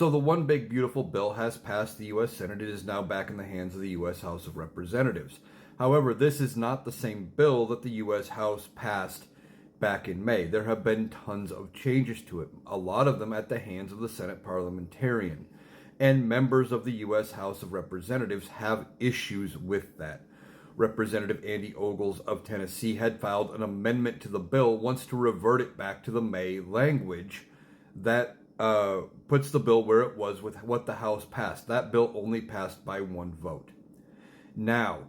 So the one big beautiful bill has passed the U.S. Senate. It is now back in the hands of the U.S. House of Representatives. However, this is not the same bill that the U.S. House passed back in May. There have been tons of changes to it, a lot of them at the hands of the Senate parliamentarian. And members of the U.S. House of Representatives have issues with that. Representative Andy Ogles of Tennessee had filed an amendment to the bill, wants to revert it back to the May language that puts the bill where it was with what the House passed. That bill only passed by one vote. Now,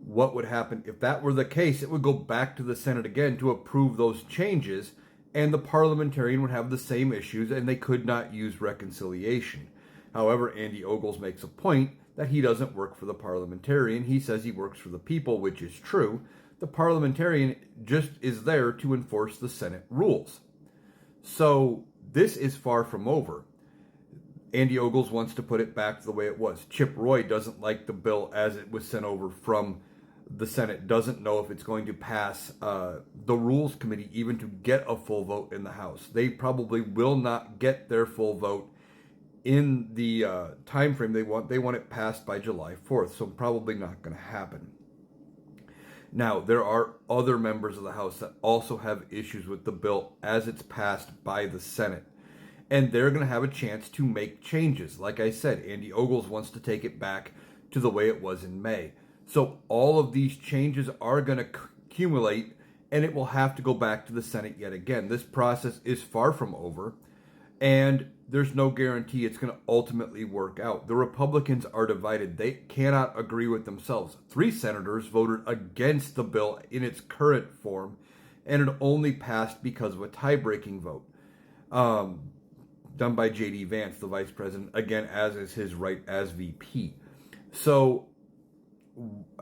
what would happen if that were the case? It would go back to the Senate again to approve those changes, and the parliamentarian would have the same issues, and they could not use reconciliation. However, Andy Ogles makes a point that he doesn't work for the parliamentarian. He says he works for the people, which is true. The parliamentarian just is there to enforce the Senate rules. So this is far from over. Andy Ogles wants to put it back to the way it was. Chip Roy doesn't like the bill as it was sent over from the Senate, doesn't know if it's going to pass the Rules Committee even to get a full vote in the House. They probably will not get their full vote in the time frame they want. They want it passed by July 4th, so probably not going to happen. Now, there are other members of the House that also have issues with the bill as it's passed by the Senate. And they're going to have a chance to make changes. Like I said, Andy Ogles wants to take it back to the way it was in May. So all of these changes are going to accumulate, and it will have to go back to the Senate yet again. This process is far from over, and there's no guarantee it's going to ultimately work out. The Republicans are divided. They cannot agree with themselves. 3 senators voted against the bill in its current form, and it only passed because of a tie-breaking vote done by J.D. Vance, the vice president, again, as is his right as VP. So,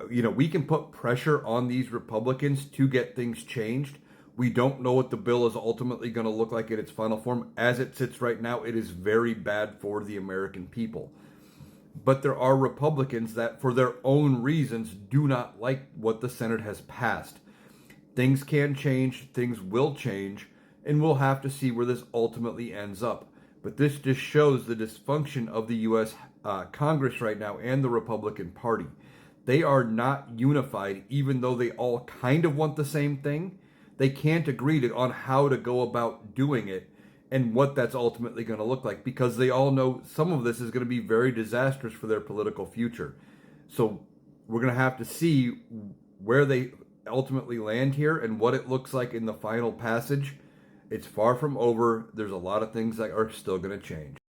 we can put pressure on these Republicans to get things changed. We don't know what the bill is ultimately going to look like in its final form. As it sits right now, it is very bad for the American people. But there are Republicans that, for their own reasons, do not like what the Senate has passed. Things can change, things will change, and we'll have to see where this ultimately ends up. But this just shows the dysfunction of the U.S. Congress right now and the Republican Party. They are not unified, even though they all kind of want the same thing. They can't agree on how to go about doing it and what that's ultimately going to look like, because they all know some of this is going to be very disastrous for their political future. So we're going to have to see where they ultimately land here and what it looks like in the final passage. It's far from over. There's a lot of things that are still going to change.